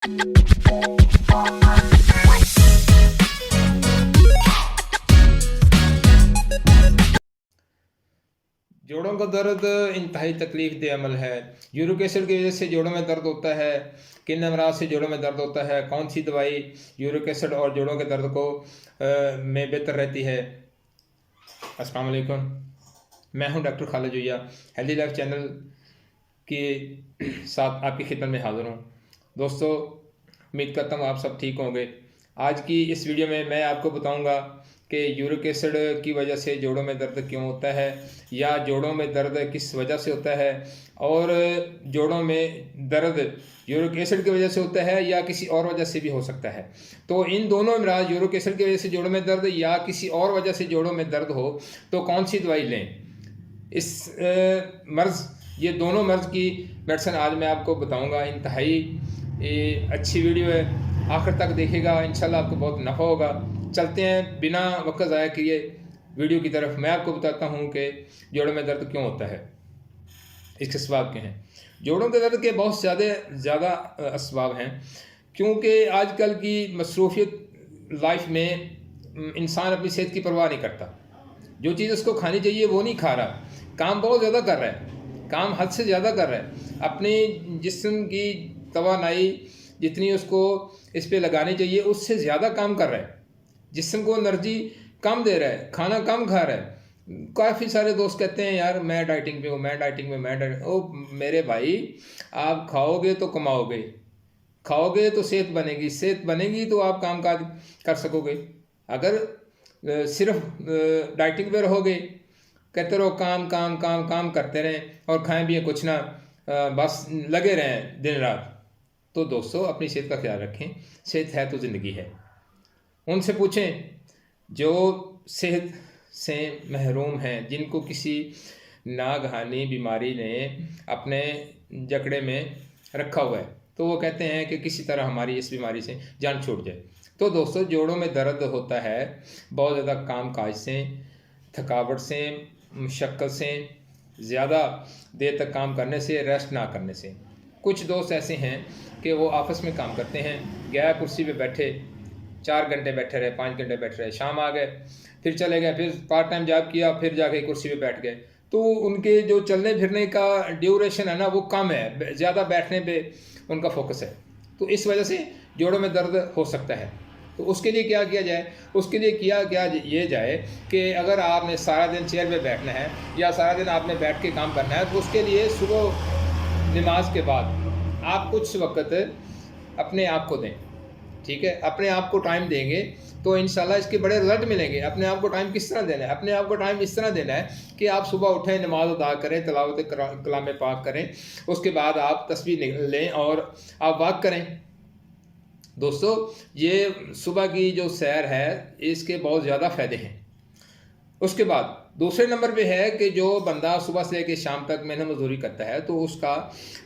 जोड़ों का दर्द इंतहाई तकलीफ दे अमल है। यूरिक एसिड की वजह से जोड़ों में दर्द होता है। किन अमराज से जोड़ों में दर्द होता है, कौन सी दवाई यूरिक एसिड और जोड़ों के दर्द को में बेहतर रहती है। अस्सलाम वालेकुम, मैं हूं doctor Khalid Zoya, healthy life channel के साथ आपकी खिदमत में हाज़िर हूं। दोस्तों, उम्मीद करता हूं आप सब ठीक होंगे। आज की इस वीडियो में मैं आपको बताऊंगा कि यूरिक एसिड की वजह से जोड़ों में दर्द क्यों होता है, या जोड़ों में दर्द किस वजह से होता है, और जोड़ों में दर्द यूरिक एसिड की वजह से होता है या किसी और वजह से भी हो सकता है। तो इन दोनों इमराज, यूरिक एसिड की वजह से जोड़ों में दर्द या किसी और वजह से जोड़ों में दर्द हो, तो कौन सी दवाई लें। इस मर्ज़, ये दोनों मर्ज़ की मेडिसिन आज मैं आपको बताऊंगा। इंतहाई अच्छी वीडियो है, आखिर तक देखेगा, इंशाल्लाह आपको बहुत नफ़ा होगा। चलते हैं बिना वक्त ज़ाया किए वीडियो की तरफ। मैं आपको बताता हूँ कि जोड़ों में दर्द क्यों होता है, इसके असबाब क्या हैं। जोड़ों के दर्द के बहुत ज़्यादा असबाब हैं, क्योंकि आजकल की मसरूफियत लाइफ में इंसान अपनी सेहत की परवाह नहीं करता। जो चीज़ उसको खानी चाहिए वो नहीं खा रहा, काम बहुत ज़्यादा कर रहा है, काम हद से ज़्यादा कर रहा है। अपनी जिस्म की तवानाई जितनी उसको इस पे लगानी चाहिए उससे ज़्यादा काम कर रहा है, जिस्म को एनर्जी कम दे रहा है, खाना कम खा रहा है। काफ़ी सारे दोस्त कहते हैं यार मैं डाइटिंग पे हूँ, मैं डाइटिंग में, मैं डाइटिंग। ओ मेरे भाई, आप खाओगे तो कमाओगे, खाओगे तो सेहत बनेगी, सेहत बनेगी तो आप काम काज कर सकोगे। अगर सिर्फ डाइटिंग पे रहोगे, कहते रहो काम काम काम काम करते रहें और खाएं भी कुछ ना, बस लगे रहें दिन रात, तो दोस्तों अपनी सेहत का ख्याल रखें। सेहत है तो ज़िंदगी है। उनसे पूछें जो सेहत से महरूम हैं, जिनको किसी नागहानी बीमारी ने अपने जकड़े में रखा हुआ है, तो वो कहते हैं कि किसी तरह हमारी इस बीमारी से जान छूट जाए। तो दोस्तों, जोड़ों में दर्द होता है बहुत ज़्यादा काम काज से, थकावट से, मुशक्क़त से, ज़्यादा देर तक काम करने से, रेस्ट ना करने से। कुछ दोस्त ऐसे हैं कि वो आपस में काम करते हैं, गया कुर्सी पे बैठे 4 घंटे बैठे रहे, 5 घंटे बैठे रहे, शाम आ गए, फिर चले गए, फिर पार्ट टाइम जॉब किया, फिर जाके कुर्सी पे बैठ गए। तो उनके जो चलने फिरने का ड्यूरेशन है ना वो कम है, ज़्यादा बैठने पे उनका फोकस है। तो इस वजह से जोड़ों में दर्द हो सकता है। तो उसके लिए क्या किया जाए, उसके लिए किया क्या ये जाए कि अगर आपने सारा दिन चेयर पे बैठना है या सारा दिन आपने बैठ के काम करना है, तो उसके लिए सुबह नमाज के बाद आप कुछ वक्त अपने आप को दें। ठीक है, अपने आप को टाइम देंगे तो इंशाल्लाह इसके बड़े रिजल्ट मिलेंगे। अपने आप को टाइम किस तरह देना है, अपने आप को टाइम इस तरह देना है कि आप सुबह उठें, नमाज अदा करें, तिलावत कलाम पाक करें, उसके बाद आप तस्बीह लें और आप वॉक करें। दोस्तों, ये सुबह की जो सैर है इसके बहुत ज़्यादा फ़ायदे हैं। उसके बाद दूसरे नंबर पे है कि जो बंदा सुबह से लेकर शाम तक मेहनत मजदूरी करता है तो उसका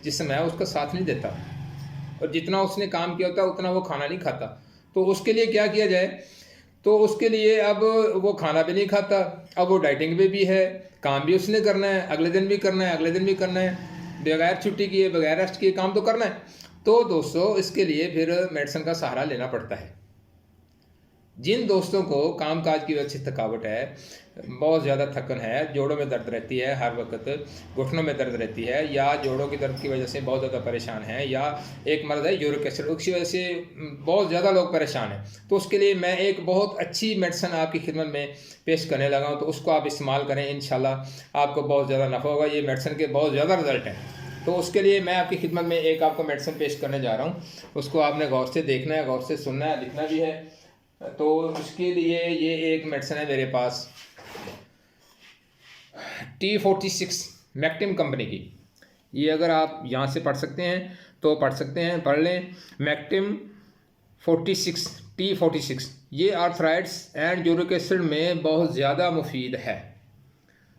जिस्म है उसका साथ नहीं देता, और जितना उसने काम किया होता है उतना वो खाना नहीं खाता। तो उसके लिए क्या किया जाए, तो उसके लिए अब वो खाना भी नहीं खाता, अब वो डाइटिंग पे भी है, काम भी उसने करना है, अगले दिन भी करना है, अगले दिन भी करना है, बगैर छुट्टी किए, बगैर रेस्ट किए काम तो करना है। तो दोस्तों, इसके लिए फिर मेडिसिन का सहारा लेना पड़ता है। जिन दोस्तों को कामकाज की वजह से थकावट है, बहुत ज़्यादा थकन है, जोड़ों में दर्द रहती है हर वक्त, घुटनों में दर्द रहती है, या जोड़ों की दर्द की वजह से बहुत ज़्यादा परेशान हैं, या एक मर्ज़ है यूरिक एसिड, उसकी वजह से बहुत ज़्यादा लोग परेशान हैं, तो उसके लिए मैं एक बहुत अच्छी मेडिसिन आपकी खिदमत में पेश करने लगा हूँ। तो उसको आप इस्तेमाल करें, इंशाल्लाह आपको बहुत ज़्यादा नफ़ा होगा। ये मेडिसिन के बहुत ज़्यादा रिजल्ट हैं। तो उसके लिए मैं आपकी खिदमत में एक आपको मेडिसिन पेश करने जा रहा हूँ। उसको आपने गौर से देखना है, गौर से सुनना है, लिखना भी है। तो उसके लिए ये एक मेडिसिन है मेरे पास, T46 मैक्टिम कंपनी की। ये अगर आप यहाँ से पढ़ सकते हैं तो पढ़ सकते हैं, पढ़ लें। मैक्टिम 46 T46, ये आर्थराइड्स एंड यूरिक एसिड में बहुत ज़्यादा मुफीद है।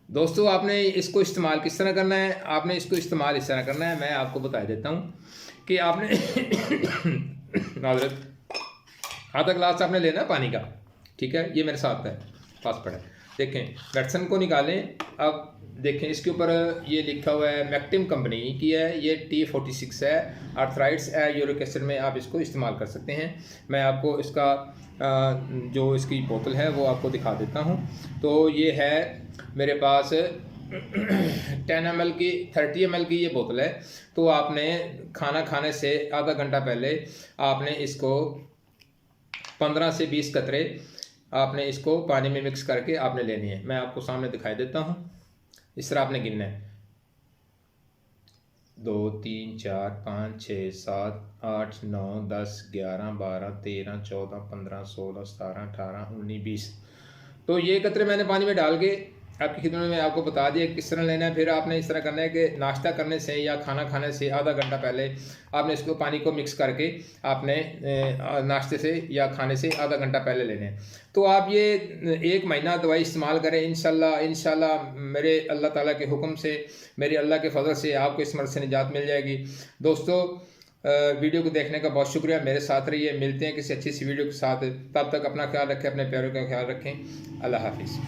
दोस्तों, आपने इसको इस्तेमाल किस तरह करना है, आपने इसको इस्तेमाल इस तरह करना है, मैं आपको बता देता हूँ कि आपने नाज़रत आधा गिलास आपने लेना है पानी का। ठीक है, ये मेरे साथ है, पास पड़ा है। देखें मेडिसन को निकालें। अब देखें इसके ऊपर ये लिखा हुआ है मैक्टिम कंपनी की है, ये T46 है, आर्थराइट्स है, यूरिक एसिड में आप इसको इस्तेमाल कर सकते हैं। मैं आपको इसका जो इसकी बोतल है वो आपको दिखा देता हूँ। तो ये है मेरे पास 10 ml की 30 ml की ये बोतल है। तो आपने खाना खाने से आधा घंटा पहले आपने इसको 15 से 20 कतरे आपने इसको पानी में मिक्स करके आपने लेनी है। मैं आपको सामने दिखाई देता हूँ। इस तरह आपने गिनना है 2 3 4 5 6 7 8 9 10 11 12 13 14 15 16 17 18 19 20। तो ये कतरे मैंने पानी में डाल के आपकी खिदमत में आपको बता दिया किस तरह लेना है। फिर आपने इस तरह करना है कि नाश्ता करने से या खाना खाने से आधा घंटा पहले आपने इसको पानी को मिक्स करके आपने नाश्ते से या खाने से आधा घंटा पहले लेने हैं। तो आप ये 1 महीना दवाई इस्तेमाल करें, इंशाल्लाह मेरे अल्लाह ताला के हुक्म से, मेरे अल्लाह के फजल से आपको इस मर्ज़ से निजात मिल जाएगी। दोस्तों वीडियो को देखने का बहुत शुक्रिया, मेरे साथ रहिए। मिलते हैं किसी अच्छी सी वीडियो के साथ, तब तक अपना ख्याल रखें, अपने प्यारों का ख्याल रखें। अल्लाह हाफिज़।